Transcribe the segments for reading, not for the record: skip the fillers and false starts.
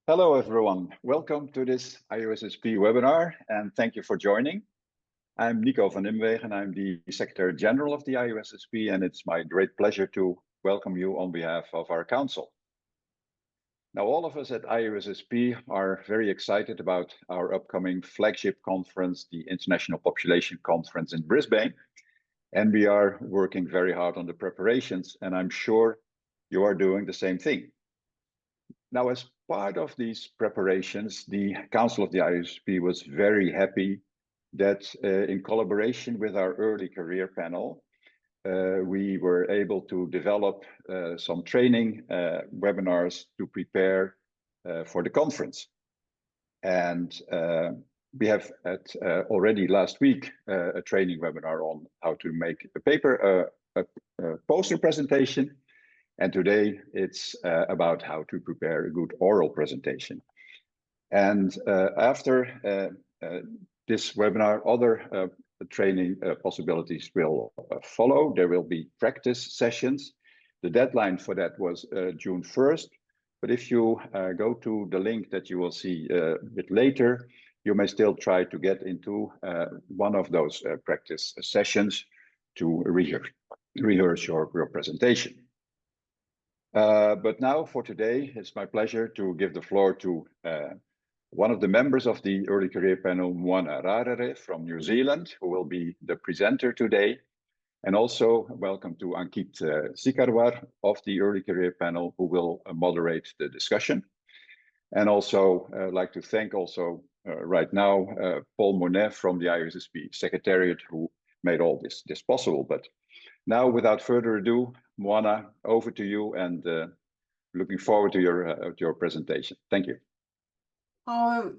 Hello, everyone. Welcome to this IOSSP webinar, and thank you for joining. I'm Nico van Imwegen, and I'm the Secretary General of the IOSSP, and it's my great pleasure to welcome you on behalf of our Council. Now, all of us at IOSSP are very excited about our upcoming flagship conference, the International Population Conference in Brisbane, and we are working very hard on the preparations, and I'm sure you are doing the same thing. Now, as part of these preparations, the Council of the IOSP was very happy that in collaboration with our early career panel, we were able to develop some training webinars to prepare for the conference. And we have already last week a training webinar on how to make a paper, a poster presentation. And today it's about how to prepare a good oral presentation. And after this webinar, other training possibilities will follow. There will be practice sessions. The deadline for that was June 1st. But if you go to the link that you will see a bit later, you may still try to get into one of those practice sessions to rehearse your presentation. But now for today, it's my pleasure to give the floor to one of the members of the Early Career Panel, Moana Rarere from New Zealand, who will be the presenter today. And also welcome to Ankit Sikarwar of the Early Career Panel, who will moderate the discussion. And also like to thank also right now Paul Monet from the IOSSP Secretariat, who made all this possible. But now, without further ado, Moana, over to you, and looking forward to your presentation. Thank you. Oh,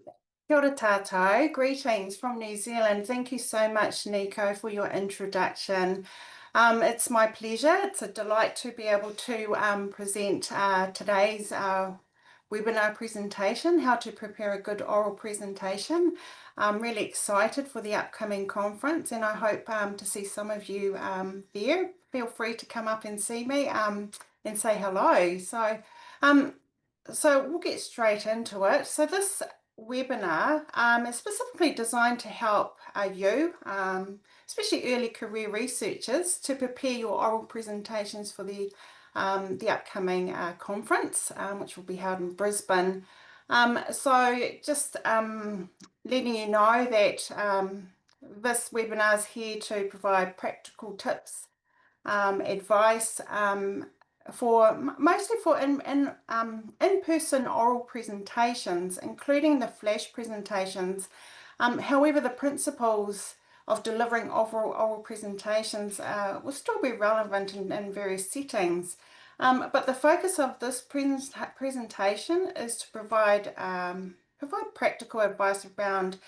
kia ora tātou. Greetings from New Zealand. Thank you so much, Nico, for your introduction. It's my pleasure. It's a delight to be able to present today's webinar presentation, how to prepare a good oral presentation. I'm really excited for the upcoming conference, and I hope to see some of you there. Feel free to come up and see me and say hello. So we'll get straight into it. So this webinar is specifically designed to help you, especially early career researchers, to prepare your oral presentations for the upcoming conference, which will be held in Brisbane. So just letting you know that this webinar is here to provide practical tips, advice mostly for in-person oral presentations, including the flash presentations. However, the principles of delivering oral presentations will still be relevant in various settings. But the focus of this presentation is to provide practical advice around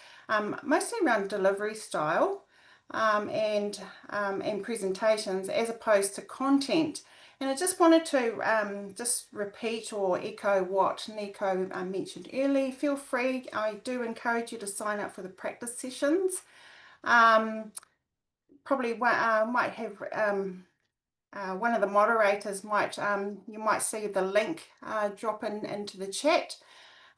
mostly around delivery style and presentations, as opposed to content. And I just wanted to just repeat or echo what Nico mentioned earlier. Feel free, I do encourage you to sign up for the practice sessions. Probably might have one of the moderators you might see the link drop into the chat.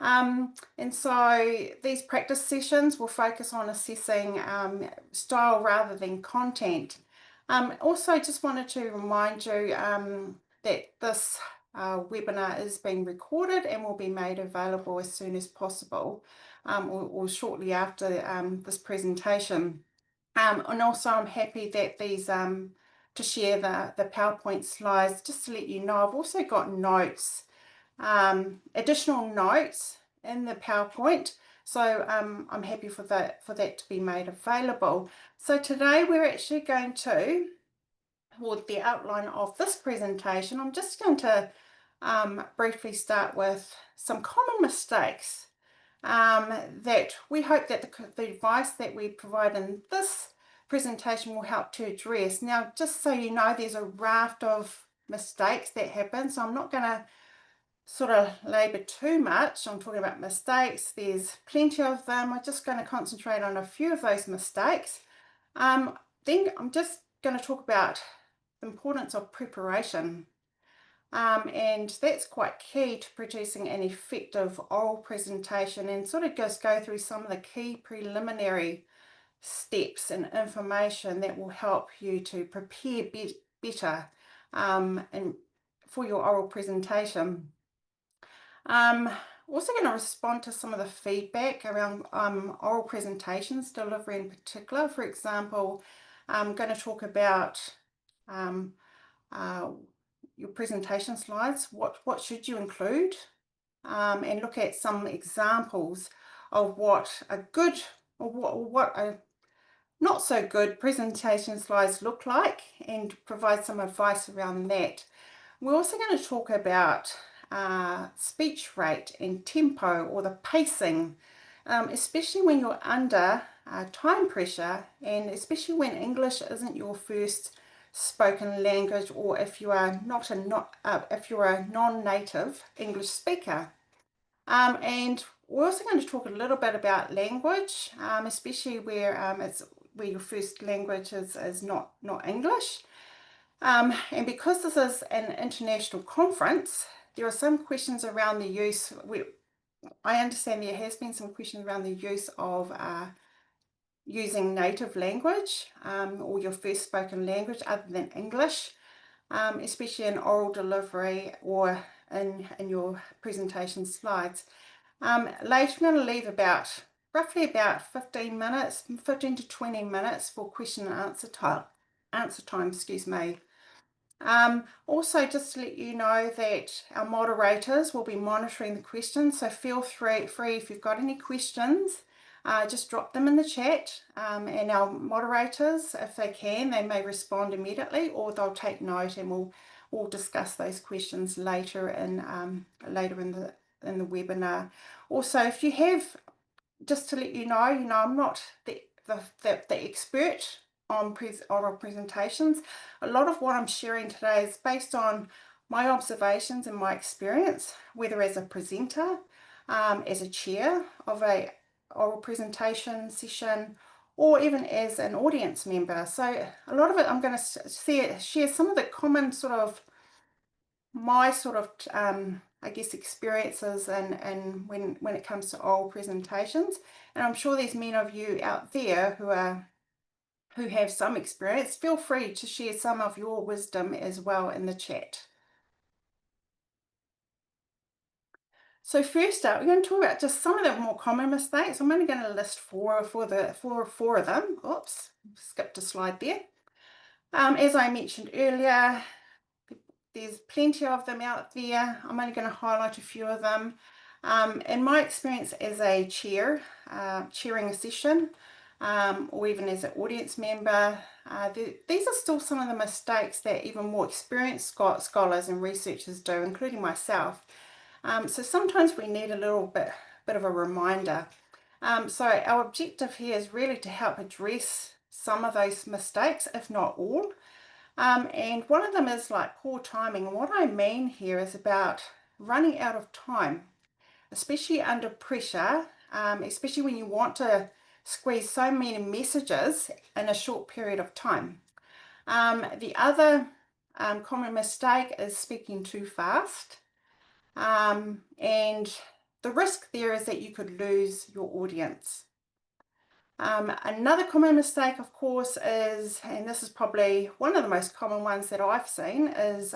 And so these practice sessions will focus on assessing style rather than content. Also, just wanted to remind you that this webinar is being recorded and will be made available as soon as possible or shortly after this presentation. And also I'm happy that these to share the PowerPoint slides. Just to let you know, I've also got notes, additional notes in the PowerPoint. So I'm happy for that to be made available. So today we're actually going to, with the outline of this presentation, I'm just going to briefly start with some common mistakes that we hope that the advice that we provide in this presentation will help to address. Now, just so you know, there's a raft of mistakes that happen, so I'm not going to sort of labor too much on talking about mistakes. There's plenty of them. I'm just going to concentrate on a few of those mistakes. Then I'm just going to talk about the importance of preparation. And that's quite key to producing an effective oral presentation, and sort of just go through some of the key preliminary steps and information that will help you to prepare better and for your oral presentation. Also going to respond to some of the feedback around oral presentations delivery in particular. For example, I'm going to talk about your presentation slides. What should you include? And look at some examples of what a good or what a not so good presentation slides look like, and provide some advice around that. We're also going to talk about speech rate and tempo, or the pacing, especially when you're under time pressure, and especially when English isn't your first spoken language, or if you are if you're a non-native English speaker. And we're also going to talk a little bit about language, especially where where your first language is not English. And because this is an international conference, there are some questions around the use. I understand there has been some questions around the use of using native language or your first spoken language other than English, especially in oral delivery or in your presentation slides. Later, I'm going to leave roughly about 15 to 20 minutes for question and answer time, excuse me. Also, just to let you know that our moderators will be monitoring the questions, so feel free if you've got any questions, just drop them in the chat, and our moderators, if they can, they may respond immediately, or they'll take note, and we'll discuss those questions later in the webinar. Also, if you have, just to let you know, I'm not the expert on oral presentations. A lot of what I'm sharing today is based on my observations and my experience, whether as a presenter, as a chair of a oral presentation session, or even as an audience member. So a lot of it, I'm going to share some of the common I guess experiences and when it comes to oral presentations. And I'm sure there's many of you out there who have some experience. Feel free to share some of your wisdom as well in the chat. So first up, we're going to talk about just some of the more common mistakes. I'm only going to list four of them. Oops, skipped a slide there. As I mentioned earlier, there's plenty of them out there. I'm only going to highlight a few of them. In my experience as a chairing a session, or even as an audience member, these are still some of the mistakes that even more experienced scholars and researchers do, including myself. So sometimes we need a little bit of a reminder. So our objective here is really to help address some of those mistakes, if not all. And one of them is like poor timing. And what I mean here is about running out of time, especially under pressure, especially when you want to squeeze so many messages in a short period of time. The other common mistake is speaking too fast. And the risk there is that you could lose your audience. Another common mistake, of course, is, and this is probably one of the most common ones that I've seen, is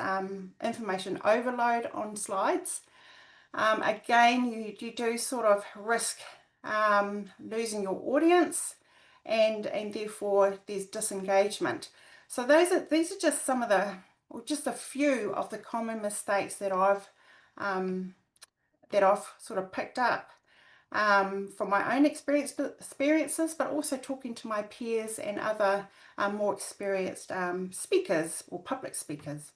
information overload on slides. Again, you do sort of risk losing your audience, and therefore there's disengagement. So these are just some of just a few of the common mistakes that I've sort of picked up from my own experiences, but also talking to my peers and other more experienced speakers or public speakers.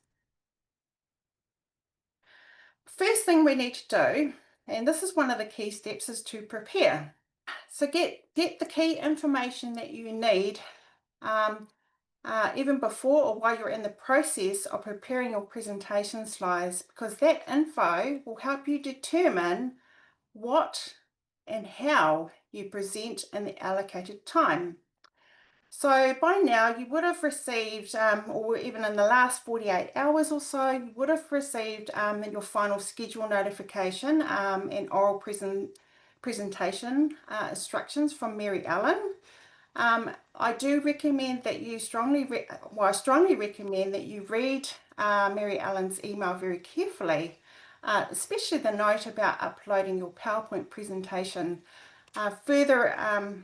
First thing we need to do, and this is one of the key steps, is to prepare. So get the key information that you need even before or while you're in the process of preparing your presentation slides, because that info will help you determine what and how you present in the allocated time. So by now you would have received, or even in the last 48 hours or so, you would have received your final schedule notification and oral presentation instructions from Mary Ellen. I do recommend that you I strongly recommend that you read Mary Ellen's email very carefully, especially the note about uploading your PowerPoint presentation. I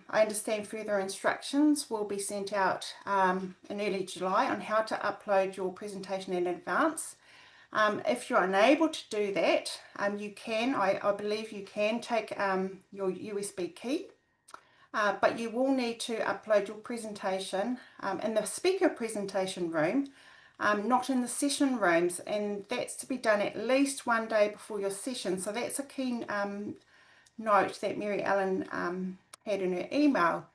understand further instructions will be sent out in early July on how to upload your presentation in advance. If you're unable to do that, I believe you can take your USB key, but you will need to upload your presentation in the speaker presentation room, not in the session rooms, and that's to be done at least one day before your session. So that's a key note that Mary Ellen had in her email.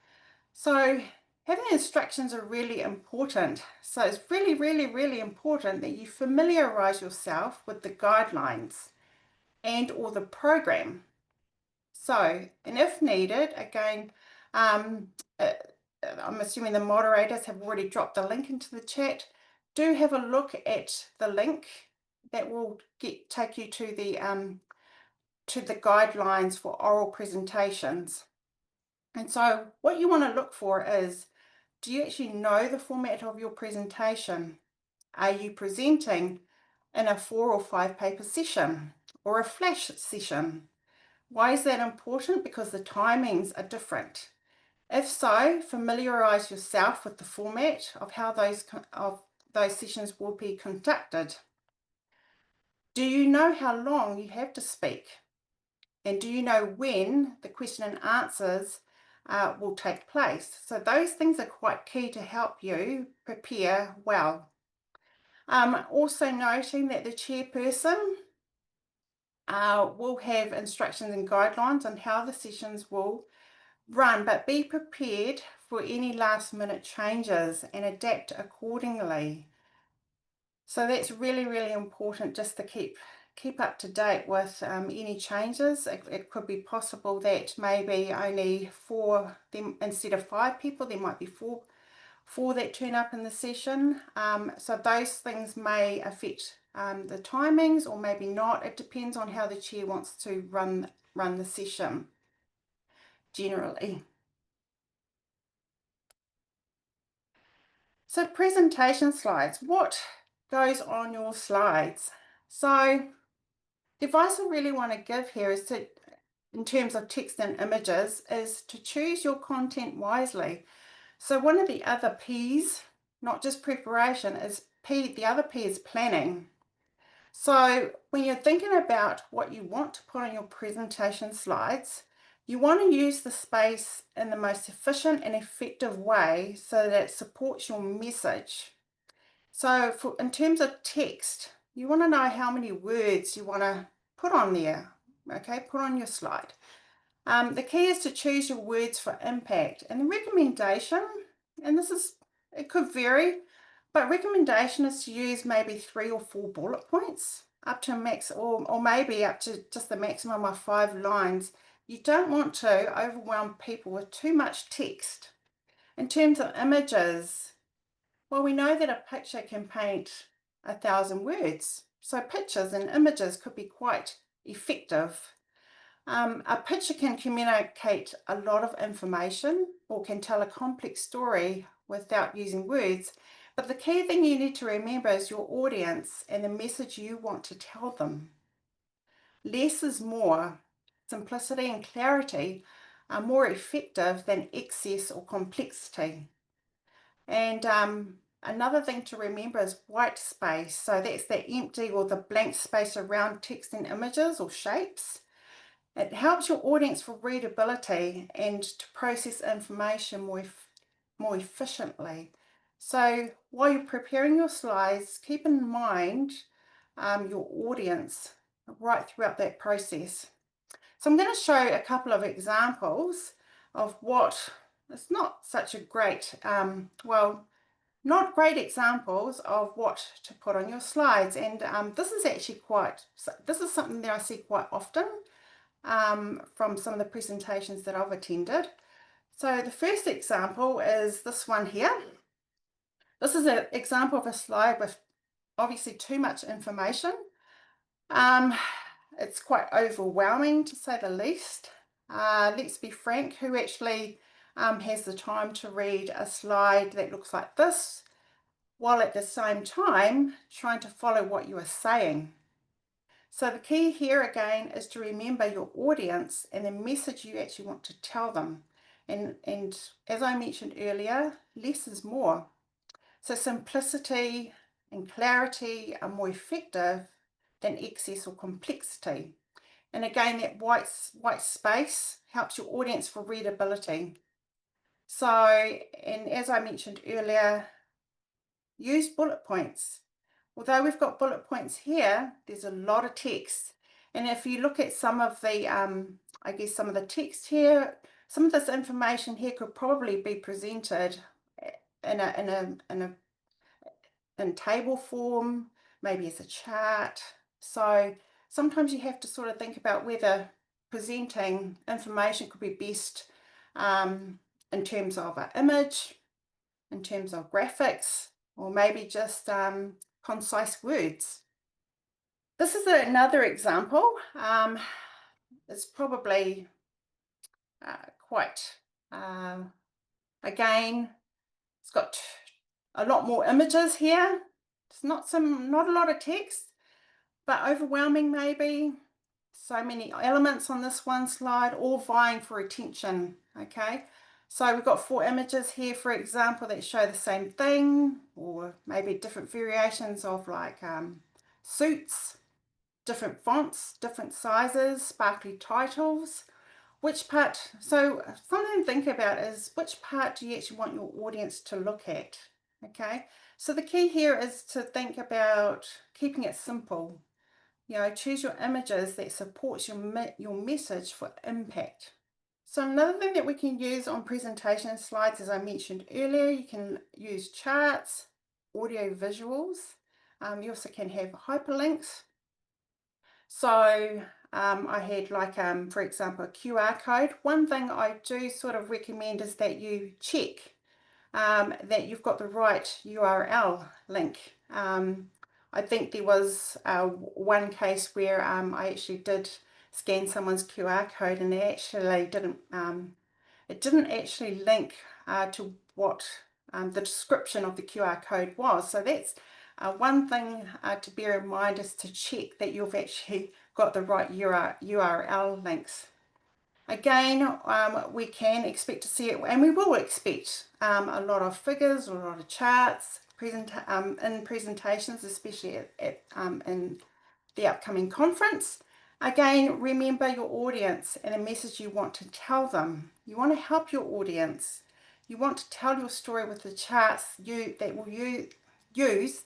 So having instructions are really important. So it's really, really, really important that you familiarize yourself with the guidelines and or the program. So, and if needed, again, I'm assuming the moderators have already dropped the link into the chat. Do have a look at the link that will take you to the guidelines for oral presentations. And so what you want to look for is, do you actually know the format of your presentation? Are you presenting in a 4 or 5 paper session or a flash session? Why is that important? Because the timings are different. If so, familiarize yourself with the format of how those sessions will be conducted. Do you know how long you have to speak? And do you know when the question and answers will take place? So those things are quite key to help you prepare well. Also noting that the chairperson will have instructions and guidelines on how the sessions will run, but be prepared for any last minute changes and adapt accordingly. So that's really, really important, just to keep up to date with any changes. It could be possible that maybe only 4 instead of 5 people, there might be four that turn up in the session. So those things may affect the timings, or maybe not. It depends on how the chair wants to run the session generally. So presentation slides, what goes on your slides? So the advice I really want to give here is to, in terms of text and images, is to choose your content wisely. So one of the other P's, not just preparation, is the other P is planning. So when you're thinking about what you want to put on your presentation slides, you want to use the space in the most efficient and effective way so that it supports your message. So in terms of text, you want to know how many words you want to put on there, okay, put on your slide. The key is to choose your words for impact. And the recommendation, and it could vary, but recommendation is to use maybe 3 or 4 bullet points up to max, or maybe up to just the maximum of 5 lines. You don't want to overwhelm people with too much text. In terms of images, well, we know that a picture can paint 1,000 words. So pictures and images could be quite effective. A picture can communicate a lot of information or can tell a complex story without using words. But the key thing you need to remember is your audience and the message you want to tell them. Less is more. Simplicity and clarity are more effective than excess or complexity. And another thing to remember is white space. So that's the empty or the blank space around text and images or shapes. It helps your audience for readability and to process information more efficiently. So while you're preparing your slides, keep in mind your audience right throughout that process. So I'm going to show a couple of examples of what it's not such a great, not great examples of what to put on your slides. And this is something that I see quite often from some of the presentations that I've attended. So the first example is this one here. This is an example of a slide with obviously too much information. It's quite overwhelming, to say the least. Let's be frank, who actually has the time to read a slide that looks like this, while at the same time trying to follow what you are saying? So the key here again is to remember your audience and the message you actually want to tell them. And as I mentioned earlier, less is more. So simplicity and clarity are more effective than excess or complexity. And again, that white space helps your audience for readability. So, and as I mentioned earlier, use bullet points. Although we've got bullet points here, there's a lot of text. And if you look at some of the, I guess some of the text here, some of this information here could probably be presented in table form, maybe as a chart. So sometimes you have to sort of think about whether presenting information could be best in terms of an image, in terms of graphics, or maybe just concise words. This is another example. It's probably quite, again, it's got a lot more images here. It's not a lot of text, but overwhelming maybe. So many elements on this one slide, all vying for attention, okay? So we've got 4 images here, for example, that show the same thing, or maybe different variations of like suits, different fonts, different sizes, sparkly titles. Which part, so something to think about is which part do you actually want your audience to look at, okay? So the key here is to think about keeping it simple. You know, choose your images that supports your message for impact. So another thing that we can use on presentation slides, as I mentioned earlier, you can use charts, audio visuals. You also can have hyperlinks. So I had like, for example, a QR code. One thing I do sort of recommend is that you check that you've got the right URL link. I think there was one case where I actually did scan someone's QR code and it didn't actually link to what the description of the QR code was. So that's one thing to bear in mind, is to check that you've actually got the right URL links. Again, we can expect to see it, and we will expect a lot of figures, a lot of charts in presentations, especially in the upcoming conference. Again, remember your audience and the message you want to tell them. You want to help your audience. You want to tell your story with the charts that will use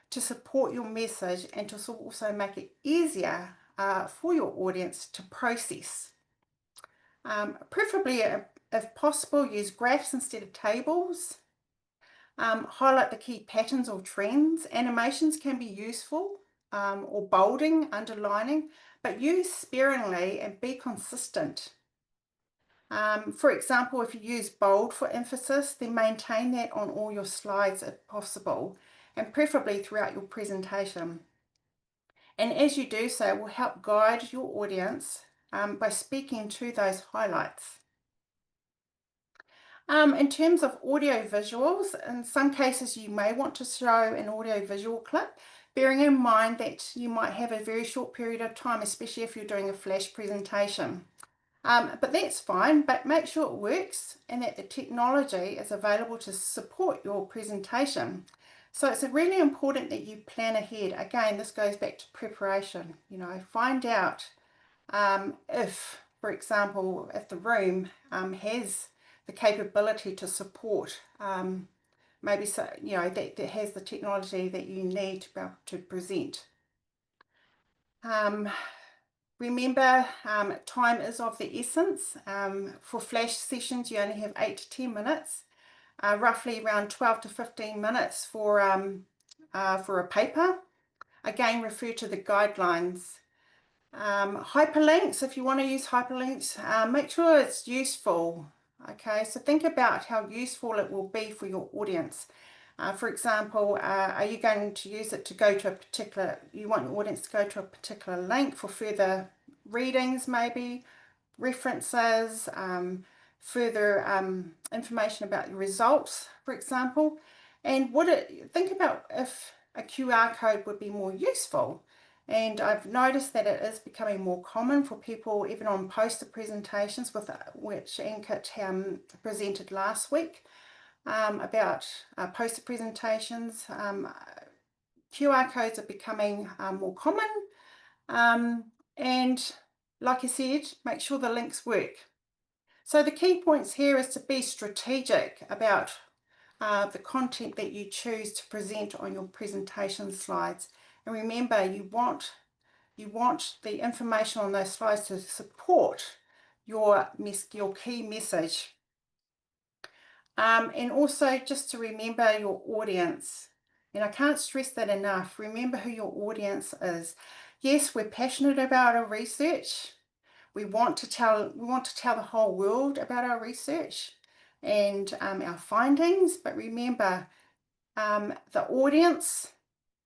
to support your message and to also make it easier for your audience to process. Preferably, if possible, use graphs instead of tables. Highlight the key patterns or trends. Animations can be useful, or bolding, underlining, but use sparingly and be consistent. For example, if you use bold for emphasis, then maintain that on all your slides if possible, and preferably throughout your presentation. And as you do so, it will help guide your audience by speaking to those highlights. In terms of audio visuals, in some cases you may want to show an audio visual clip, bearing in mind that you might have a very short period of time, especially if you're doing a flash presentation. But that's fine, but make sure it works and that the technology is available to support your presentation. So it's really important that you plan ahead. Again, this goes back to preparation. You know, find out if, for example, if the room has the capability to support maybe, so you know, that has the technology that you need to be able to present. Remember, time is of the essence. For flash sessions, you only have 8 to 10 minutes, roughly around 12 to 15 minutes for a paper. Again, refer to the guidelines. Hyperlinks, if you want to use hyperlinks, make sure it's useful. Okay, so think about how useful it will be for your audience. For example, are you going to use it to go to a particular, you want your audience to go to a particular link for further readings, maybe references, further information about your results, for example. And think about if a QR code would be more useful. And I've noticed that it is becoming more common for people, even on poster presentations, which NCIT presented last week about poster presentations. QR codes are becoming more common. And like I said, make sure the links work. So the key points here is to be strategic about the content that you choose to present on your presentation slides. And remember, you want the information on those slides to support your key message. And also just to remember your audience. And I can't stress that enough. Remember who your audience is. Yes, we're passionate about our research. We want to tell the whole world about our research and our findings, but remember the audience.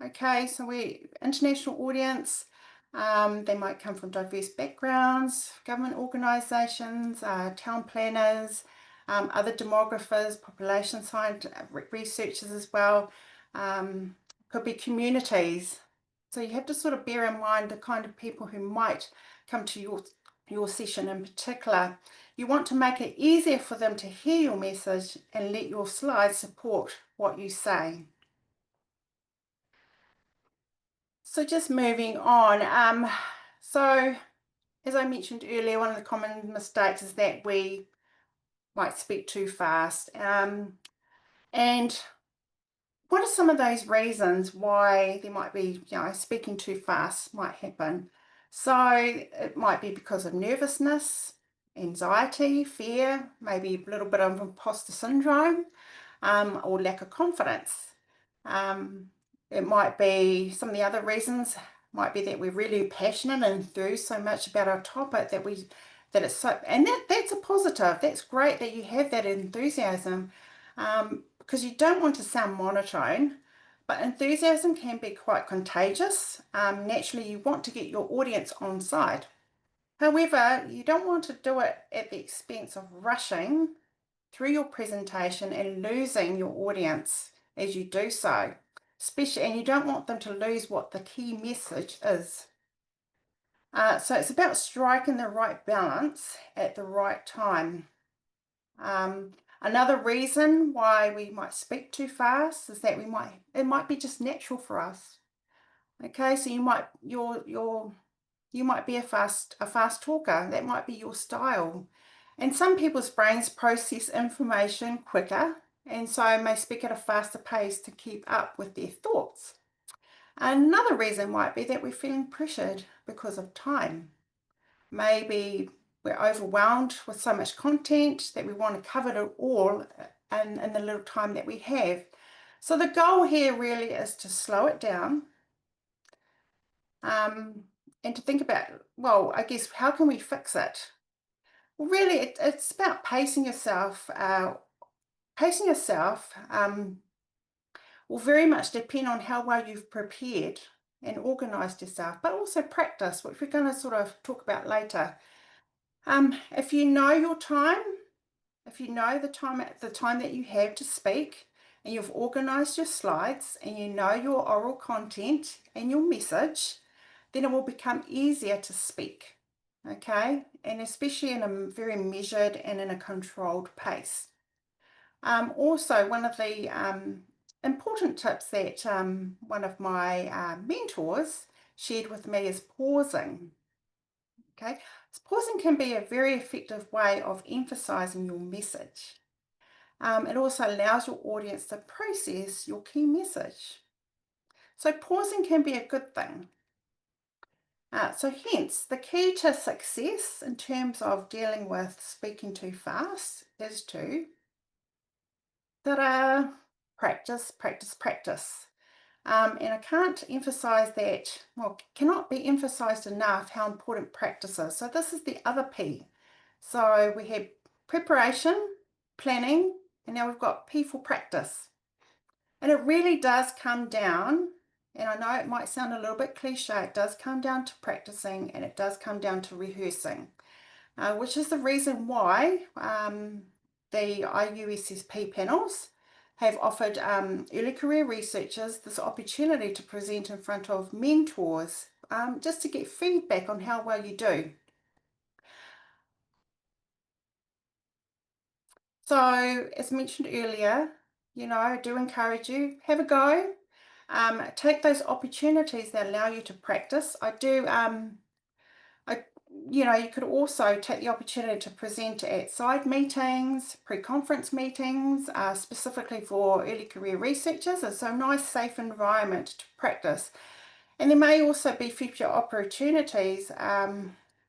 Okay, so we're international audience. They might come from diverse backgrounds, government organisations, town planners, other demographers, population science researchers as well. Could be communities. So you have to sort of bear in mind the kind of people who might come to your session in particular. You want to make it easier for them to hear your message and let your slides support what you say. So just moving on. So as I mentioned earlier, one of the common mistakes is that we might speak too fast. And what are some of those reasons why there might be, speaking too fast might happen? So it might be because of nervousness, anxiety, fear, maybe a little bit of imposter syndrome, or lack of confidence. It might be some of the other reasons might be that we're really passionate and enthused so much about our topic that it's so, and that's a positive. That's great that you have that enthusiasm, because you don't want to sound monotone, but enthusiasm can be quite contagious. Naturally, you want to get your audience on side. However, you don't want to do it at the expense of rushing through your presentation and losing your audience as you do so. And you don't want them to lose what the key message is. So it's about striking the right balance at the right time. Another reason why we might speak too fast is that it might be just natural for us. Okay, so you might be a fast talker. That might be your style. And some people's brains process information quicker and so may speak at a faster pace to keep up with their thoughts. Another reason might be that we're feeling pressured because of time. Maybe we're overwhelmed with so much content that we want to cover it all in the little time that we have. So the goal here really is to slow it down, and to think about, well, I guess, how can we fix it? Well, really, it's about pacing yourself. Pacing yourself will very much depend on how well you've prepared and organised yourself, but also practice, which we're going to sort of talk about later. If you know your time, if you know the time that you have to speak, and you've organised your slides, and you know your oral content and your message, then it will become easier to speak. Okay, and especially in a very measured and in a controlled pace. Also, one of the important tips that one of my mentors shared with me is pausing. Okay, so pausing can be a very effective way of emphasizing your message. It also allows your audience to process your key message. So pausing can be a good thing. So hence, the key to success in terms of dealing with speaking too fast is to practice, practice, practice. And I can't emphasize that, well, cannot be emphasized enough how important practice is. So this is the other P. So we have preparation, planning, and now we've got P for practice. And it really does come down, and I know it might sound a little bit cliche, it does come down to practicing and it does come down to rehearsing, which is the reason why the IUSSP panels have offered early career researchers this opportunity to present in front of mentors, just to get feedback on how well you do. So, as mentioned earlier, I do encourage you, have a go. Take those opportunities that allow you to practice. You could also take the opportunity to present at side meetings, pre-conference meetings, specifically for early career researchers. It's a nice, safe environment to practice. And there may also be future opportunities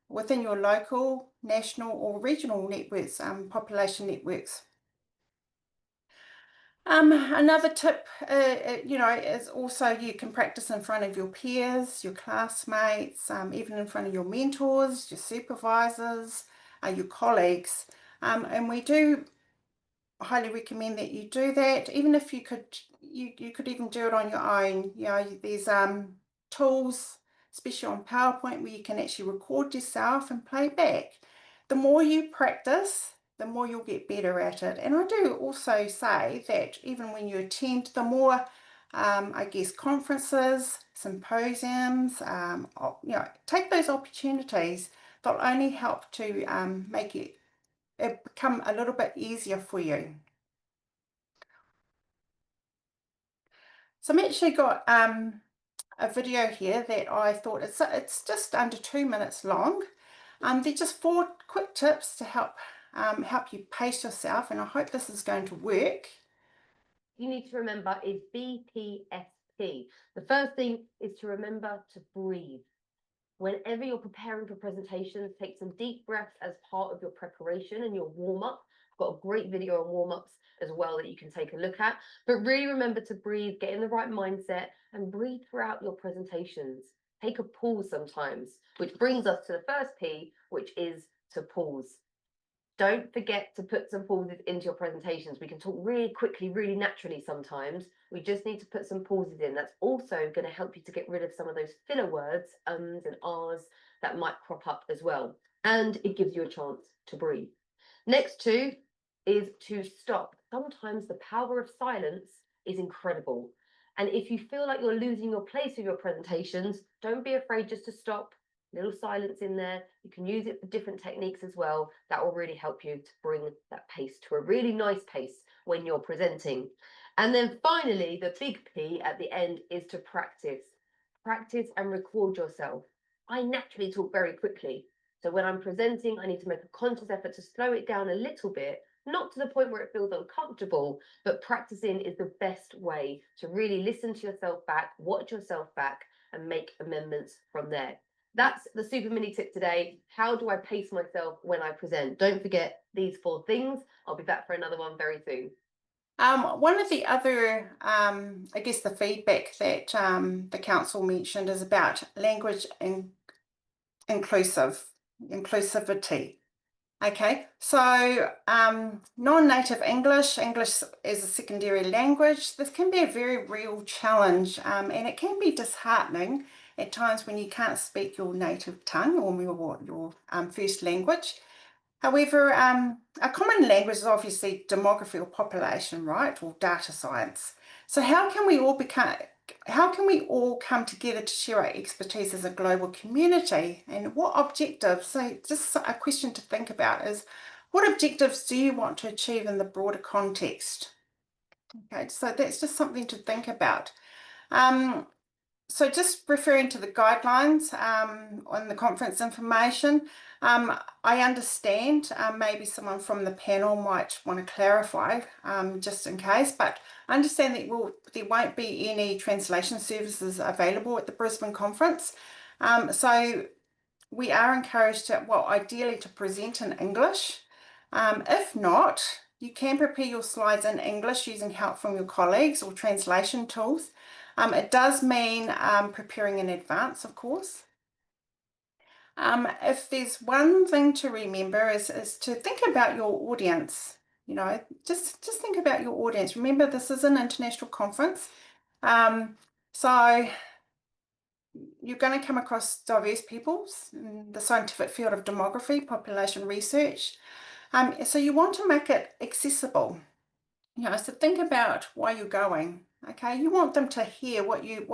within your local, national, or regional networks, population networks. Another tip, is also you can practice in front of your peers, your classmates, even in front of your mentors, your supervisors, your colleagues. And we do highly recommend that you do that, even if you could even do it on your own. There's tools, especially on PowerPoint, where you can actually record yourself and play back. The more you practice, the more you'll get better at it. And I do also say that even when you attend, the more, I guess, conferences, symposiums, take those opportunities. They'll only help to make it become a little bit easier for you. So I've actually got a video here that I thought it's just under 2 minutes long. They're just 4 quick tips to help you pace yourself, and I hope this is going to work. You need to remember is BPSP. The first thing is to remember to breathe. Whenever you're preparing for presentations, take some deep breaths as part of your preparation and your warm-up. I've got a great video on warm-ups as well that you can take a look at. But really remember to breathe, get in the right mindset, and breathe throughout your presentations. Take a pause sometimes, which brings us to the first P, which is to pause. Don't forget to put some pauses into your presentations. We can talk really quickly, really naturally sometimes. We just need to put some pauses in. That's also going to help you to get rid of some of those filler words, ums and ahs, that might crop up as well. And it gives you a chance to breathe. Next two is to stop. Sometimes the power of silence is incredible. And if you feel like you're losing your place with your presentations, don't be afraid just to stop. Little silence in there. You can use it for different techniques as well. That will really help you to bring that pace to a really nice pace when you're presenting. And then finally, the big P at the end is to practice. Practice and record yourself. I naturally talk very quickly. So when I'm presenting, I need to make a conscious effort to slow it down a little bit, not to the point where it feels uncomfortable, but practicing is the best way to really listen to yourself back, watch yourself back, and make amendments from there. That's the super mini tip today. How do I pace myself when I present? Don't forget these 4 things. I'll be back for another one very soon. One of the other, I guess, the feedback that the council mentioned is about language and inclusivity. Okay, so non-native English as a secondary language, this can be a very real challenge, and it can be disheartening at times when you can't speak your native tongue or your first language. However, a common language is obviously demography or population, right, or data science. So how can we all come together to share our expertise as a global community, and what objectives? So just a question to think about is, what objectives do you want to achieve in the broader context? Okay, so that's just something to think about. So just referring to the guidelines on the conference information, I understand maybe someone from the panel might want to clarify just in case, but I understand that there won't be any translation services available at the Brisbane conference. So we are encouraged to, ideally to present in English. If not, you can prepare your slides in English using help from your colleagues or translation tools. It does mean preparing in advance, of course. If there's one thing to remember is to think about your audience. You know, just think about your audience. Remember, this is an international conference. So you're going to come across diverse peoples in the scientific field of demography, population research. So you want to make it accessible. You know, so think about why you're going. Okay, you want them to hear what you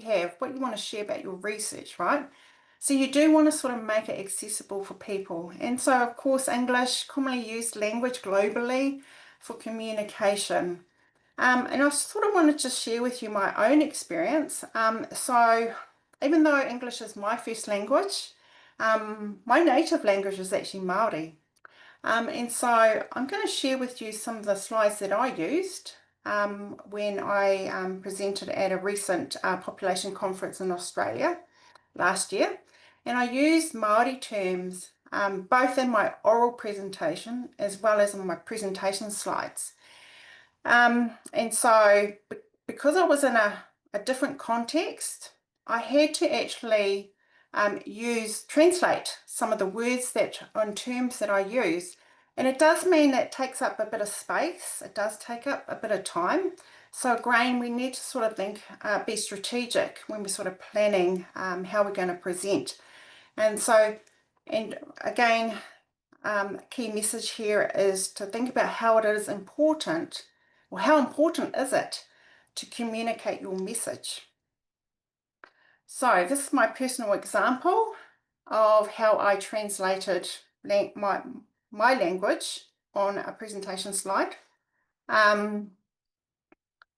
have, what you want to share about your research, right? So you do want to sort of make it accessible for people. And so, of course, English, commonly used language globally for communication. And I sort of want to just share with you my own experience. So even though English is my first language, my native language is actually Māori. And so I'm going to share with you some of the slides that I used when I presented at a recent population conference in Australia last year. And I used Māori terms both in my oral presentation as well as in my presentation slides. And so because I was in a different context, I had to actually translate some of the words and terms that I use. And it does mean it takes up a bit of space. It does take up a bit of time. So again, we need to sort of be strategic when we're sort of planning how we're going to present. And again, key message here is to think about how it is important, or how important is it to communicate your message. So this is my personal example of how I translated my language on a presentation slide.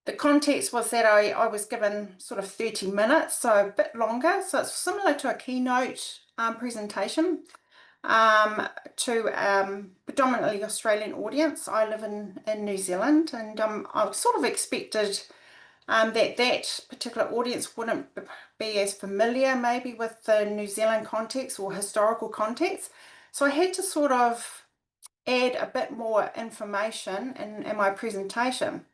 The context was that I was given sort of 30 minutes, so a bit longer. So it's similar to a keynote presentation to predominantly Australian audience. I live in New Zealand, and I sort of expected that particular audience wouldn't be as familiar maybe with the New Zealand context or historical context. So I had to sort of add a bit more information in my presentation.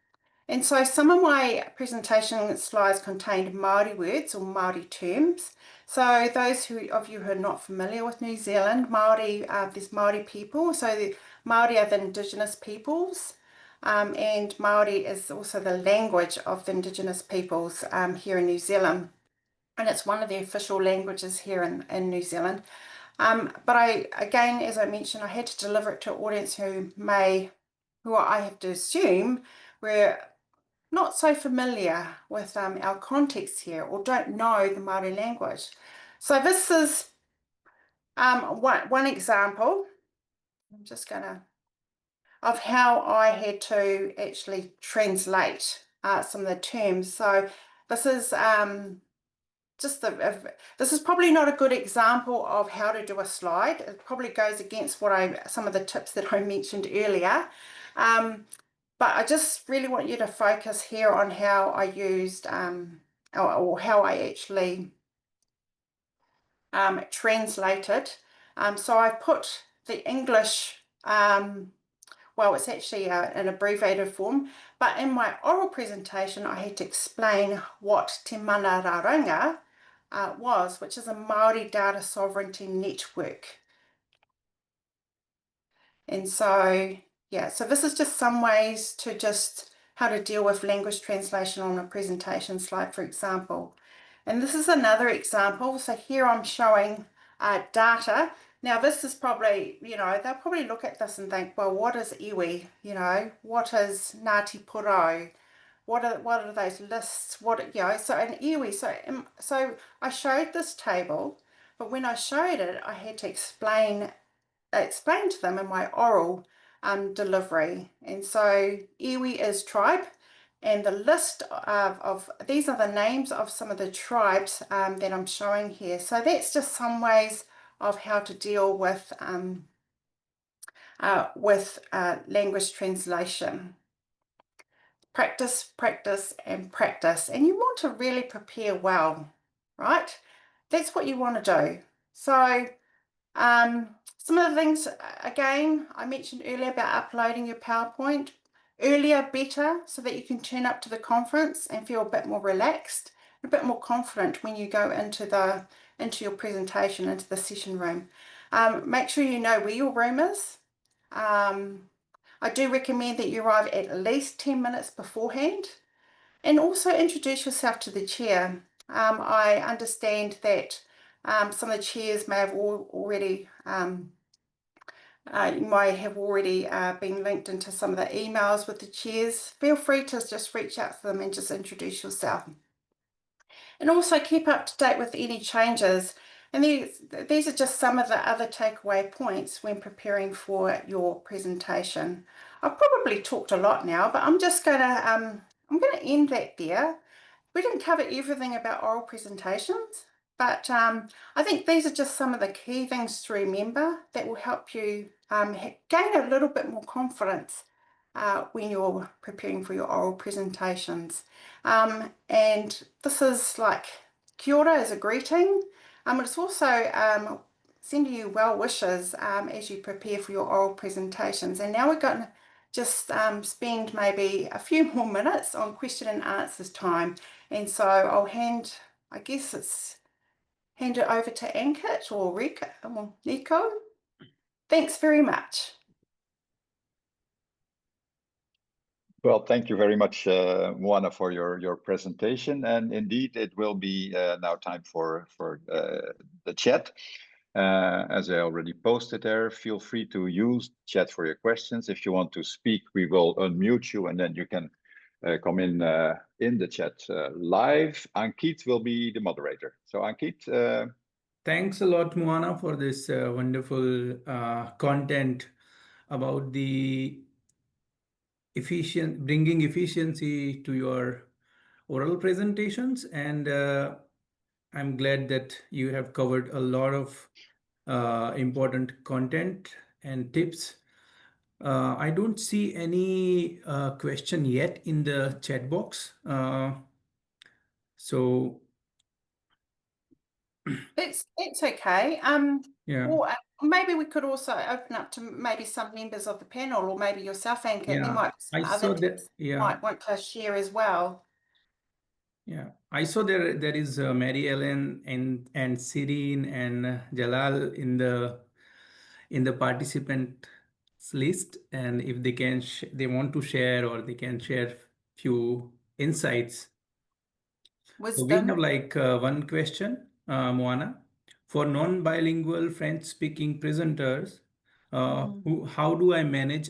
And so some of my presentation slides contained Māori words or Māori terms. So those of you who are not familiar with New Zealand, Māori, there's Māori people. So the Māori are the Indigenous peoples. And Māori is also the language of the Indigenous peoples here in New Zealand. And it's one of the official languages here in New Zealand. But again, as I mentioned, I had to deliver it to an audience who I have to assume were not so familiar with our context here, or don't know the Māori language. So this is one example. I'm just gonna of how I had to actually translate some of the terms. So this is this is probably not a good example of how to do a slide. It probably goes against some of the tips that I mentioned earlier. But I just really want you to focus here on how I used or how I actually translated. So I put the English, well, it's actually an abbreviated form, but in my oral presentation, I had to explain what Te Manararanga was, which is a Māori data sovereignty network. And so, yeah, so this is just some ways to just how to deal with language translation on a presentation slide, for example. And this is another example. So here I'm showing data. Now this is probably, you know, they'll probably look at this and think, well, what is iwi? You know, what is Ngāti Porou? What are those lists? So an iwi, so I showed this table, but when I showed it, I had to explain to them in my oral delivery. And so iwi is tribe, and the list of these are the names of some of the tribes that I'm showing here. So that's just some ways of how to deal with language translation. Practice, practice, and practice. And you want to really prepare well, right? That's what you want to do. So some of the things, again, I mentioned earlier about uploading your PowerPoint. Earlier, better, so that you can turn up to the conference and feel a bit more relaxed, a bit more confident when you go into the into your presentation, into the session room. Make sure you know where your room is. I do recommend that you arrive at least 10 minutes beforehand, and also introduce yourself to the chair. I understand that some of the chairs may have already you might have already been linked into some of the emails with the chairs. Feel free to just reach out to them and just introduce yourself. And also keep up to date with any changes. And these are just some of the other takeaway points when preparing for your presentation. I've probably talked a lot now, but I'm just going to end that there. We didn't cover everything about oral presentations, but I think these are just some of the key things to remember that will help you gain a little bit more confidence when you're preparing for your oral presentations. And this is like kia ora as a greeting. It's also sending you well wishes as you prepare for your oral presentations. And now we're going to just spend maybe a few more minutes on question and answers time. And so I'll hand it over to Ankit or Nico. Thanks very much. Well, thank you very much, Moana, for your presentation. And indeed, it will be now time for the chat. As I already posted there, feel free to use chat for your questions. If you want to speak, we will unmute you, and then you can come in the chat live. Ankit will be the moderator. So Ankit. Thanks a lot, Moana, for this wonderful content about the bringing efficiency to your oral presentations. And I'm glad that you have covered a lot of important content and tips. I don't see any question yet in the chat box. So It's okay. yeah. Or maybe we could also open up to maybe some members of the panel, or maybe yourself, Ankit. There might be some other tips you might want to share as well. Yeah, I saw there is Mary Ellen and Sirin and Jalal in the participants list, and if they can they want to share, or they can share few insights. So we have like one question, Moana, for non-bilingual French-speaking presenters. How do I manage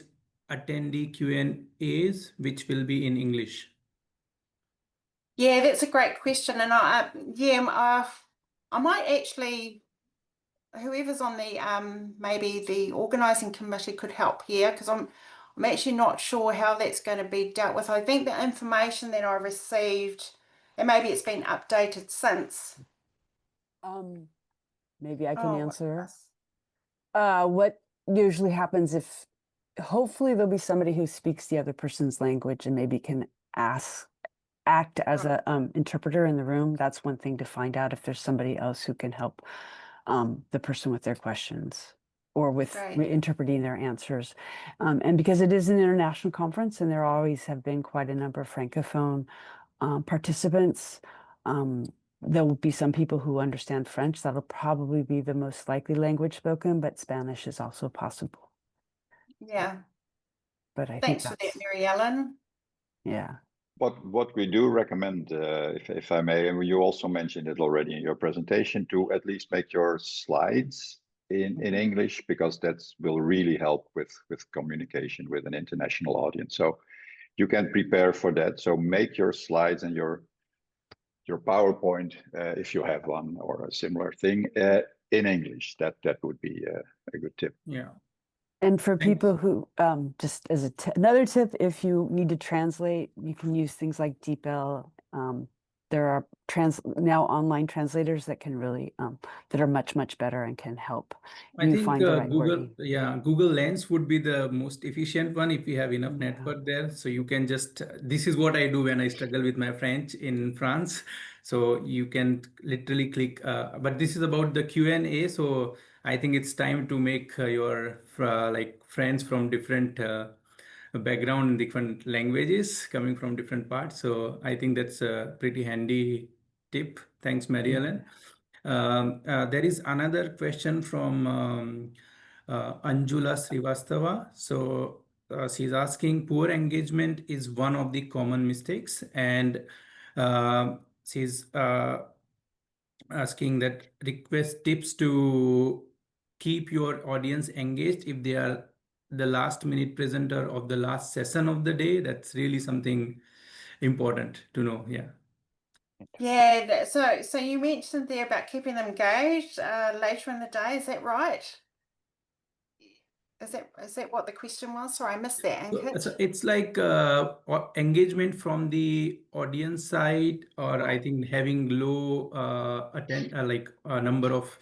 attendee Q&As which will be in English? Yeah, that's a great question, and I might actually, whoever's on the maybe the organising committee could help here, because I'm actually not sure how that's going to be dealt with. I think the information that I received, and maybe it's been updated since. Maybe I can answer. What usually happens if, hopefully there'll be somebody who speaks the other person's language and maybe can act as a interpreter in the room. That's one thing to find out, if there's somebody else who can help the person with their questions or with interpreting their answers. And because it is an international conference and there always have been quite a number of Francophone participants, there will be some people who understand French. That'll probably be the most likely language spoken, but Spanish is also possible. Yeah. But I Thanks think for that, Mary Ellen. Yeah. What we do recommend, if I may, and you also mentioned it already in your presentation, to at least make your slides in English, because that will really help with communication with an international audience. So you can prepare for that. So make your slides and your PowerPoint, if you have one or a similar thing, in English. That would be a good tip. Yeah. And for people who, just as another tip, if you need to translate, you can use things like DeepL. There are now online translators that can really, that are much better and can help you find the right wording. Google Lens would be the most efficient one if you have enough network there. So you can just, this is what I do when I struggle with my French in France. So you can literally click, but this is about the Q&A. So I think it's time to make your like friends from different background in different languages, coming from different parts. So I think that's a pretty handy tip. Thanks, Mary Ellen. There is another question from Anjula Srivastava. So she's asking, poor engagement is one of the common mistakes, and she's asking that request tips to keep your audience engaged if they are the last minute presenter of the last session of the day. That's really something important to know. Yeah. Yeah, so you mentioned there about keeping them engaged later in the day, is that right? Is that what the question was? Sorry, I missed that, Ankit. So it's like engagement from the audience side, or I think having low like a number of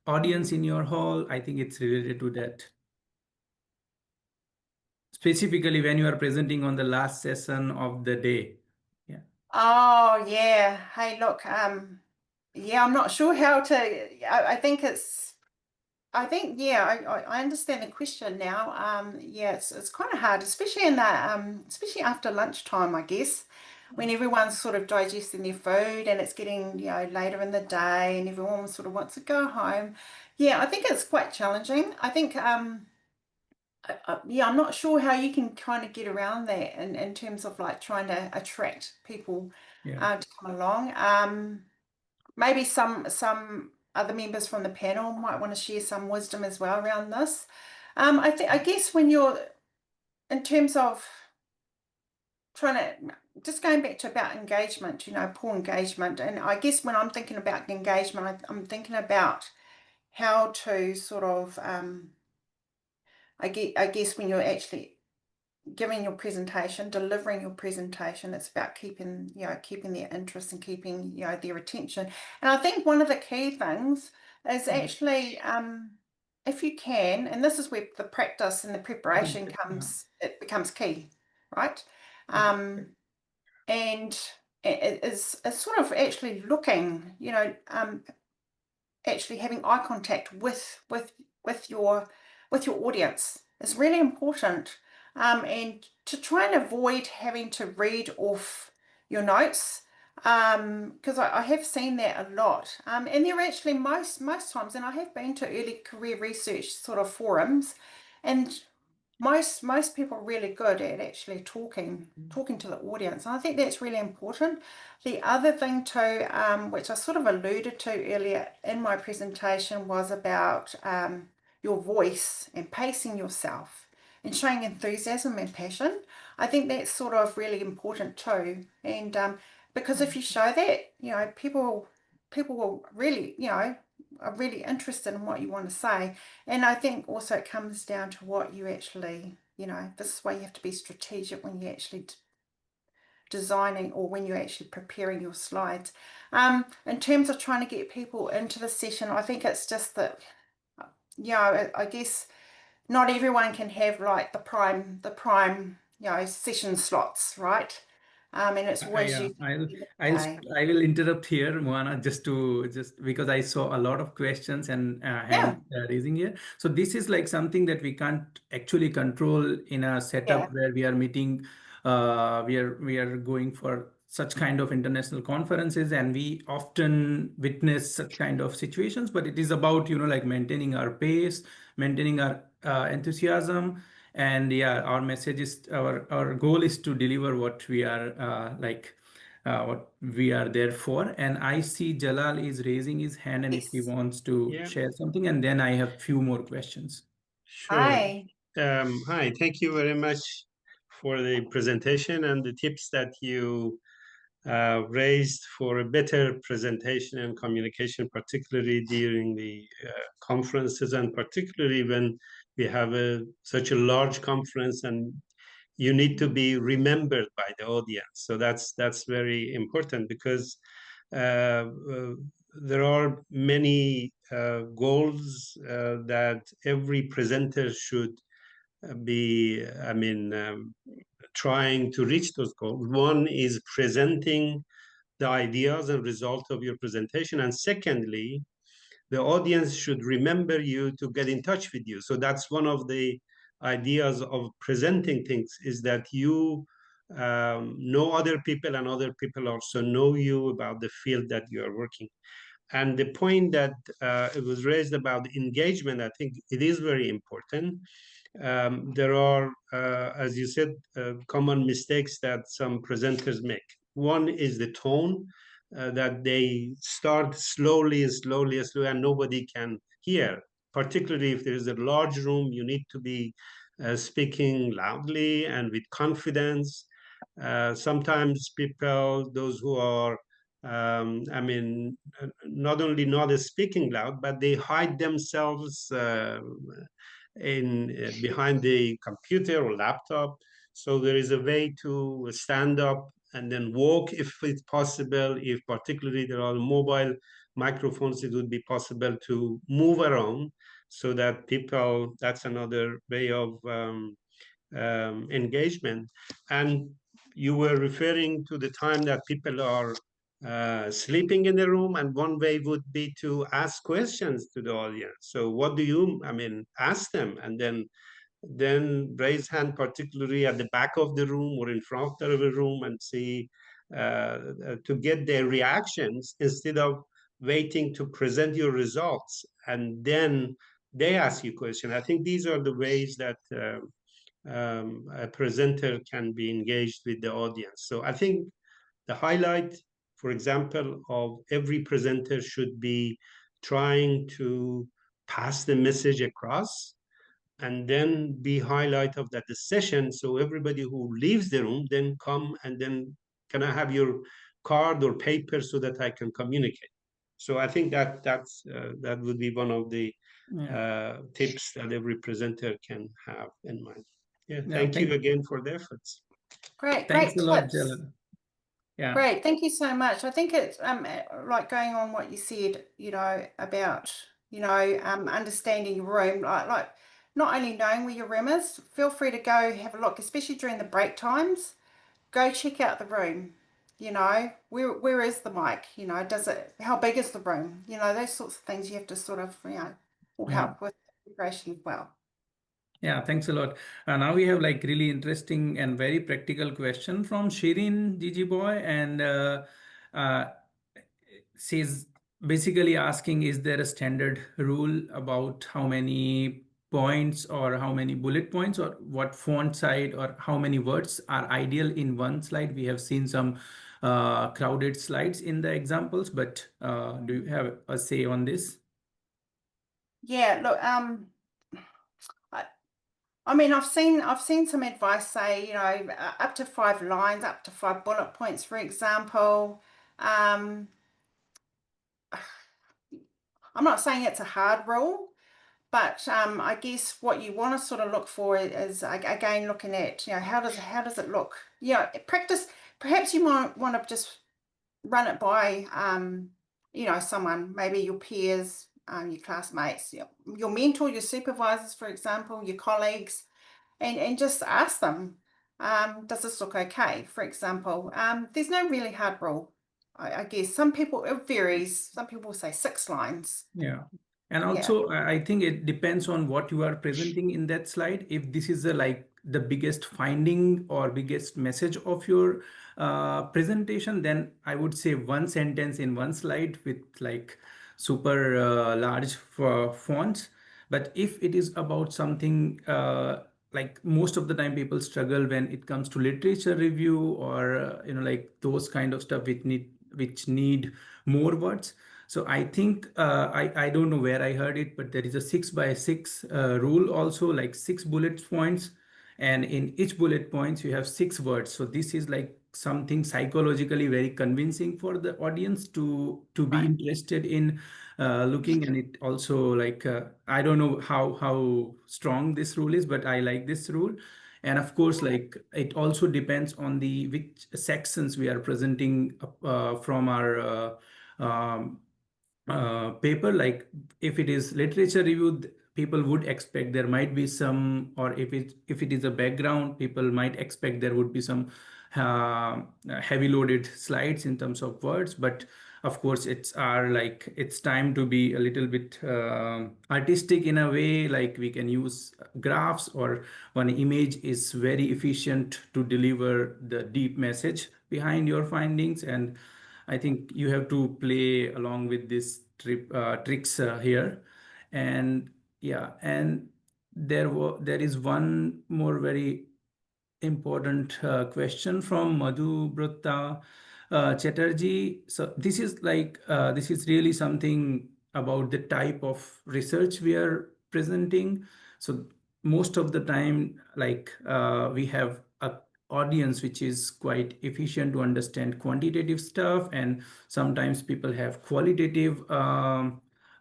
audience in your hall. I think it's related to that. Specifically when you are presenting on the last session of the day. Yeah. Oh, yeah. Hey, look, yeah, I'm not sure how to, I think yeah, I understand the question now. Yeah, it's kind of hard, especially in that, especially after lunchtime, I guess, when everyone's sort of digesting their food and it's getting, later in the day and everyone sort of wants to go home. Yeah, I think it's quite challenging. I think, yeah, I'm not sure how you can kind of get around that in terms of like trying to attract people to come along. Maybe some other members from the panel might want to share some wisdom as well around this. I guess when you're in terms of trying to just going back to about engagement, poor engagement, and I guess when I'm thinking about engagement, I'm thinking about how to sort of I guess when you're actually giving your presentation, delivering your presentation, it's about keeping their interest and keeping, their attention. And I think one of the key things is actually, if you can, and this is where the practice and the preparation it becomes key, right? And it is sort of actually looking, actually having eye contact with your audience is really important, and to try and avoid having to read off your notes, because I have seen that a lot, and they're actually most times, and I have been to early career research sort of forums, and most people are really good at actually talking to the audience. And I think that's really important. The other thing too, which I sort of alluded to earlier in my presentation, was about your voice and pacing yourself and showing enthusiasm and passion. I think that's sort of really important too. And because if you show that, people will really, are really interested in what you want to say. And I think also it comes down to what you actually, this is why you have to be strategic when you're actually designing or when you're actually preparing your slides. In terms of trying to get people into the session, I think it's just that, I guess not everyone can have like the prime, session slots, right? And it's always I will interrupt here, Moana, just because I saw a lot of questions and hand raising here. So this is like something that we can't actually control in a setup where we are meeting, we are going for such kind of international conferences, and we often witness such kind of situations. But it is about, like maintaining our pace, maintaining our enthusiasm. And our message is, our goal is to deliver what we are what we are there for. And I see Jalal is raising his hand, and if he wants to share something, and then I have few more questions. Sure. Hi, thank you very much for the presentation and the tips that you raised for a better presentation and communication, particularly during the conferences, and particularly when we have such a large conference and you need to be remembered by the audience. So that's very important, because there are many goals that every presenter should be, trying to reach those goals. One is presenting the ideas and results of your presentation. And secondly, the audience should remember you to get in touch with you. So that's one of the ideas of presenting things, is that you know other people and other people also know you about the field that you are working. And the point that it was raised about engagement, I think it is very important. There are, as you said, common mistakes that some presenters make. One is the tone, that they start slowly, and nobody can hear. Particularly if there is a large room, you need to be speaking loudly and with confidence. Sometimes people, those who are, I mean, not only not speaking loud, but they hide themselves behind the computer or laptop. So there is a way to stand up and then walk if it's possible. If particularly there are mobile microphones, it would be possible to move around so that people, that's another way of engagement. And you were referring to the time that people are sleeping in the room, and one way would be to ask questions to the audience. So what do you, I mean, ask them, and then raise hand, particularly at the back of the room or in front of the room, and see to get their reactions instead of waiting to present your results and then they ask you question. I think these are the ways that a presenter can be engaged with the audience. So I think the highlight, for example, of every presenter should be trying to pass the message across, and then be highlight of that the session. So everybody who leaves the room then come and then, can I have your card or paper so that I can communicate? So I think that that would be one of the tips that every presenter can have in mind. Yeah, thank you again for the efforts. Great Thanks a lot, tips. Jalal. Yeah. Great, thank you so much. I think it's like going on what you said, you know, about, you know, understanding your room, like not only knowing where your room is, feel free to go have a look, especially during the break times. Go check out the room. You know, where is the mic? You know, how big is the room? You know, those sorts of things you have to sort of, you know, will help with integration as well. Yeah, thanks a lot. Now we have like really interesting and very practical question from Shirin Gigi Boy, and she's basically asking, is there a standard rule about how many points or how many bullet points or what font size or how many words are ideal in one slide? We have seen some crowded slides in the examples, but do you have a say on this? Yeah, look, I mean, I've seen some advice say, you know, up to 5 lines, up to 5 bullet points, for example. I'm not saying it's a hard rule, but I guess what you want to sort of look for is, again, looking at, you know, how does it look? You know, practice. Perhaps you might want to just run it by, you know, someone, maybe your peers, your classmates, your mentor, your supervisors, for example, your colleagues, and just ask them, does this look okay? For example, there's no really hard rule. I guess some people, it varies. Some people say 6 lines. Yeah. And also, I think it depends on what you are presenting in that slide. If this is like the biggest finding or biggest message of your presentation, then I would say one sentence in one slide with like super large fonts. But if it is about something like most of the time people struggle when it comes to literature review or you know, like those kind of stuff which need more words. So I think I don't know where I heard it, but there is a 6 by 6 rule also, like 6 bullet points, and in each bullet points you have 6 words. So this is like something psychologically very convincing for the audience to be interested in looking. And it also like I don't know how strong this rule is, but I like this rule. And of course, like it also depends on the which sections we are presenting from our paper. Like if it is literature review, people would expect there might be some, or if it is a background, people might expect there would be some heavy loaded slides in terms of words. But of course, it's time to be a little bit artistic in a way, like we can use graphs, or one image is very efficient to deliver the deep message behind your findings. And I think you have to play along with this tricks here. And yeah, and there is one more very important question from Madhubrata Chatterjee. So this is really something about the type of research we are presenting. So most of the time, we have a audience which is quite efficient to understand quantitative stuff, and sometimes people have qualitative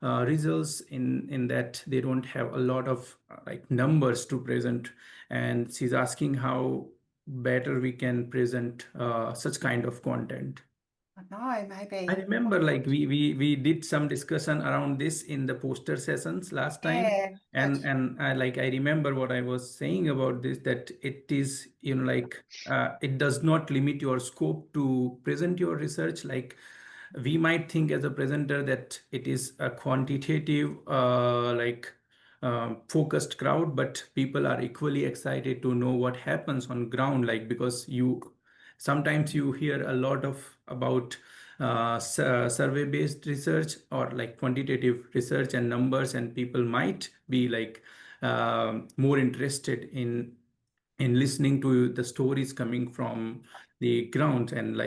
results in that they don't have a lot of numbers to present, and she's asking how better we can present such kind of content. I know, maybe. I remember we did some discussion around this in the poster sessions last time. Yeah, And I remember what I was saying about this, that it is, it does not limit your scope to present your research. Like, we might think as a presenter that it is a quantitative focused crowd, but people are equally excited to know what happens on ground, because sometimes you hear a lot about survey based research or quantitative research and numbers, and people might be more interested in listening to the stories coming from the ground, and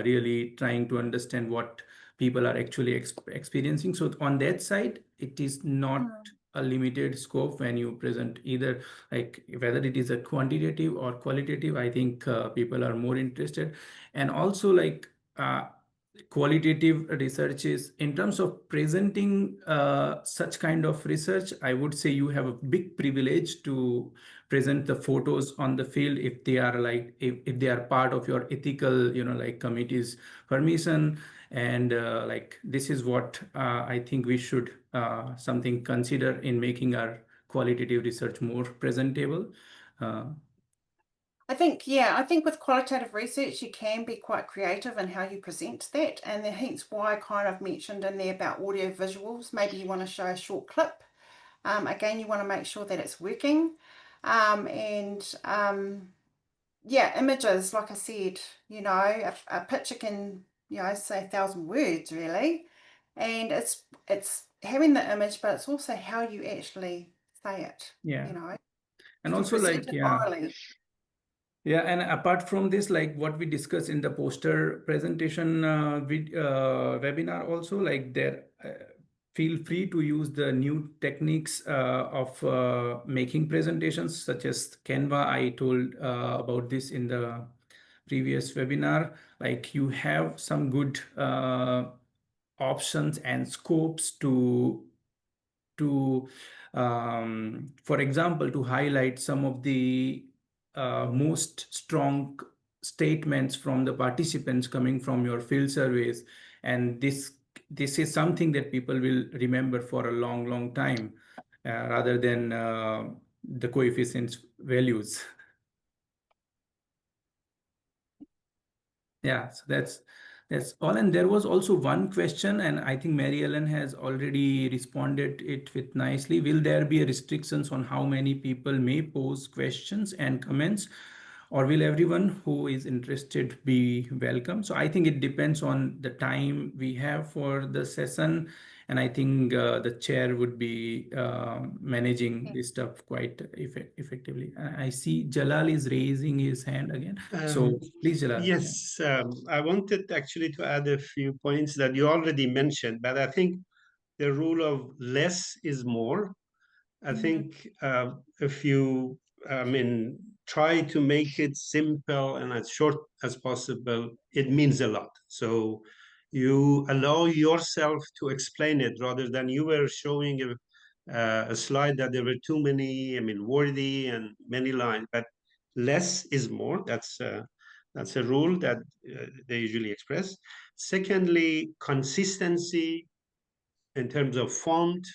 really trying to understand what people are actually experiencing. So on that side, it is not a limited scope when you present either, whether it is a quantitative or qualitative. I think people are more interested. And also qualitative research is, in terms of presenting such kind of research, I would say you have a big privilege to present the photos on the field if they are if they are part of your ethical committee's permission. And this is what I think we should something consider in making our qualitative research more presentable. I think with qualitative research, you can be quite creative in how you present that. And hence why I kind of mentioned in there about audio visuals. Maybe you want to show a short clip. Again, you want to make sure that it's working. Yeah, images, like I said, a picture can, say 1,000 words really. And it's having the image, but it's also how you actually say it. Yeah. And You also present it orally. Yeah, and apart from this, what we discussed in the poster presentation webinar also, feel free to use the new techniques of making presentations, such as Canva. I told about this in the previous webinar. You have some good options and scopes for example, to highlight some of the most strong statements from the participants coming from your field surveys. And this is something that people will remember for a long time, rather than the coefficients values. Yeah, so that's all. And there was also one question, and I think Mary Ellen has already responded it with nicely. Will there be restrictions on how many people may pose questions and comments, or will everyone who is interested be welcome? So I think it depends on the time we have for the session, and I think the chair would be managing this stuff quite effectively. I see Jalal is raising his hand again. So please, Jalal. Yes, I wanted actually to add a few points that you already mentioned, but I think the rule of less is more. I think if you, try to make it simple and as short as possible, it means a lot. So you allow yourself to explain it rather than you were showing a slide that there were too many, wordy and many lines, but less is more. That's a rule that they usually express. Secondly, consistency in terms of font,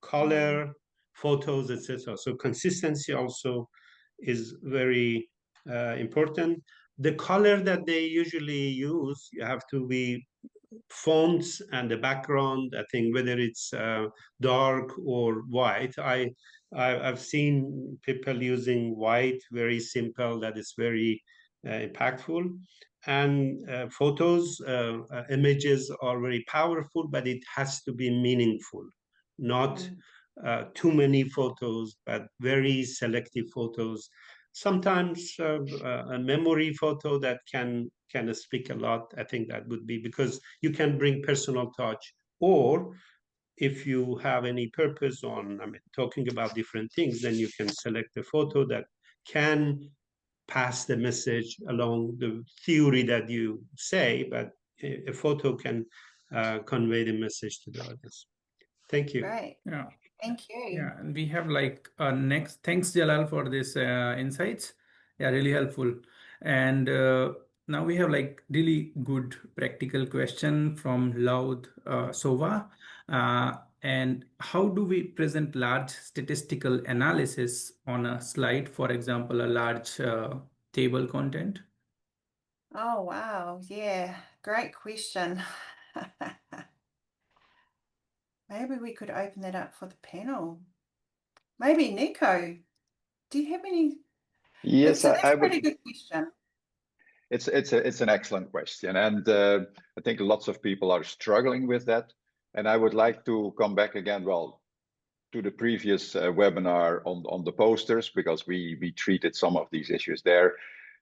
color, photos, etc. So consistency also is very important. The color that they usually use, you have to be fonts and the background. I think whether it's dark or white. I've seen people using white, very simple. That is very impactful. And photos, images are very powerful, but it has to be meaningful, not too many photos, but very selective photos. Sometimes a memory photo that can speak a lot. I think that would be, because you can bring personal touch. Or if you have any purpose on, I mean, talking about different things, then you can select a photo that can pass the message along the theory that you say, but a photo can convey the message to the audience. Thank you. Great. Yeah. Thank you. Yeah, and we have like next. Thanks, Jalal, for this insights. Yeah, really helpful. And now we have like really good practical question from Laud Sova. And how do we present large statistical analysis on a slide, for example, a large table content? Oh, wow. Yeah, great question. Maybe we could open that up for the panel. Maybe Nico, do you have any? Yes, That's I a would. pretty good question. It's an excellent question, and I think lots of people are struggling with that. And I would like to come back again, well, to the previous webinar on the posters, because we treated some of these issues there.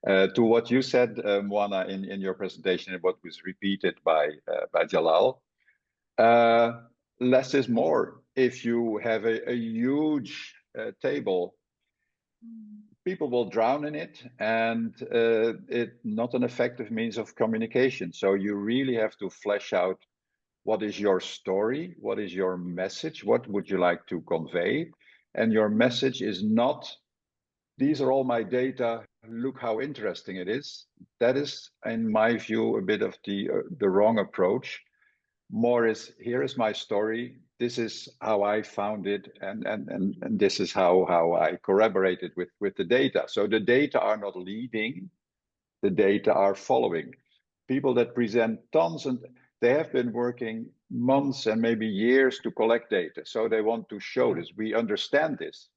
To what you said, Moana, in your presentation, and what was repeated by Jalal. Less is more. If you have a huge table, people will drown in it, and it's not an effective means of communication. So you really have to flesh out what is your story, what is your message, what would you like to convey? And your message is not, these are all my data, look how interesting it is. That is, in my view, a bit of the wrong approach. More is, here is my story, this is how I found it, and this is how I corroborated with the data. So the data are not leading, the data are following. People that present tons, and they have been working months and maybe years to collect data, so they want to show this. We understand this.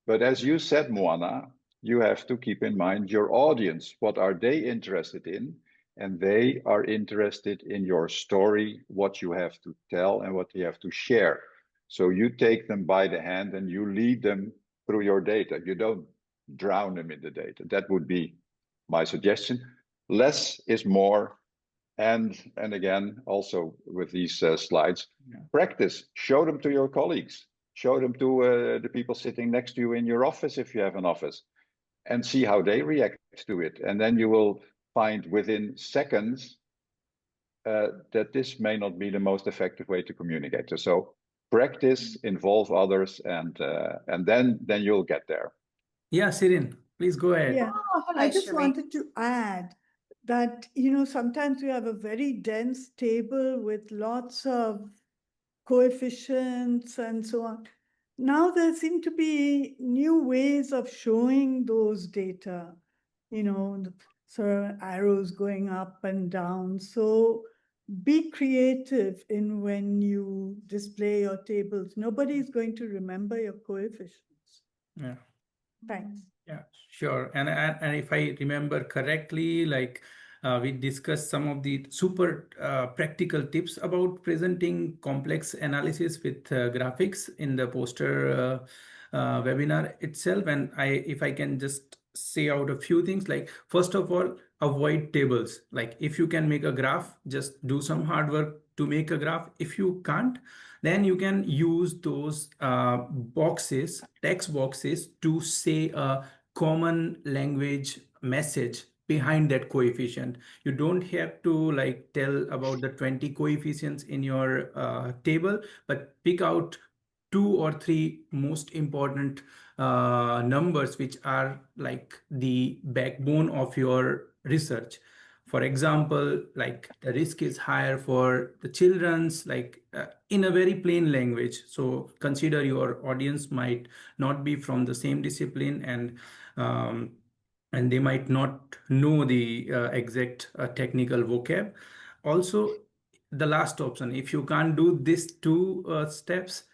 But as you said, Moana, you have to keep in mind your audience. What are they interested in? And they are interested in your story, what you have to tell and what you have to share. So you take them by the hand and you lead them through your data. You don't drown them in the data. That would be my suggestion. Less is more. And again, also with these slides, practice, show them to your colleagues, show them to the people sitting next to you in your office, if you have an office, and see how they react to it. And then you will find within seconds that this may not be the most effective way to communicate. So practice, involve others, and then you'll get there. Yeah, Sirin, please go ahead. Yeah, Oh, hello, I just Shireen. wanted to add that, sometimes we have a very dense table with lots of coefficients and so on. Now there seem to be new ways of showing those data, so arrows going up and down. So be creative in when you display your tables. Nobody's going to remember your coefficients. Yeah. Thanks. Yeah, sure. And if I remember correctly, like we discussed some of the super practical tips about presenting complex analysis with graphics in the poster webinar itself. And if I can just say out a few things, like first of all, avoid tables. Like if you can make a graph, just do some hard work to make a graph. If you can't, then you can use those boxes, text boxes, to say a common language message behind that coefficient. You don't have to like tell about the 20 coefficients in your table, but pick out 2 or 3 most important numbers which are like the backbone of your research. For example, like the risk is higher for the children's, like in a very plain language. So consider your audience might not be from the same discipline, and they might not know the exact technical vocab. Also, the last option, if you can't do these 2 steps,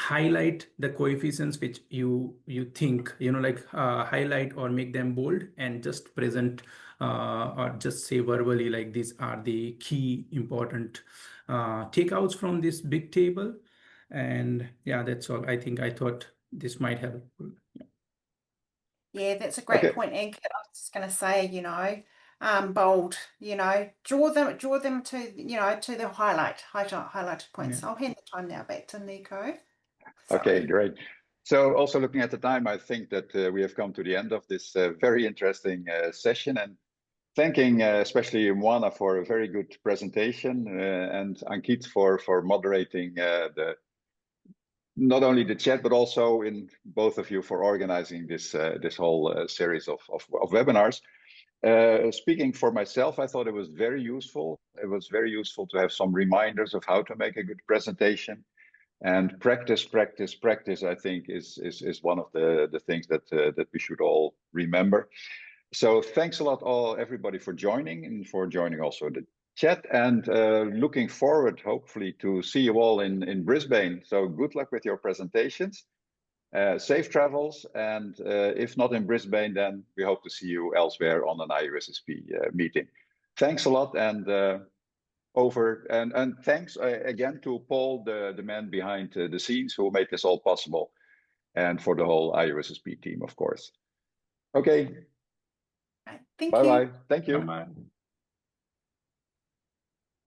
highlight the coefficients which you think, like highlight or make them bold, and just present or just say verbally, like these are the key important takeouts from this big table. And yeah, that's all. I thought this might help. Yeah, that's a great Okay. point, Ink. I was just going to say, bold, draw them to, to the highlighted points. Yeah. I'll hand the time now back to Nico. Okay, Sorry. great. So also looking at the time, I think that we have come to the end of this very interesting session, and thanking especially Moana for a very good presentation and Ankit for moderating not only the chat, but also in both of you for organizing this this whole series of webinars. Speaking for myself, I thought it was very useful. It was very useful to have some reminders of how to make a good presentation. And practice, I think, is one of the things that that we should all remember. So thanks a lot, everybody, for joining, and for joining also the chat. And looking forward, hopefully, to see you all in Brisbane. So good luck with your presentations. Safe travels, and if not in Brisbane, then we hope to see you elsewhere on an IUSSP meeting. Thanks a lot, and and thanks again to Paul, the man behind the scenes, who made this all possible, and for the whole IUSSP team, of course. Okay. Thank Bye you. bye. Thank you. Bye-bye.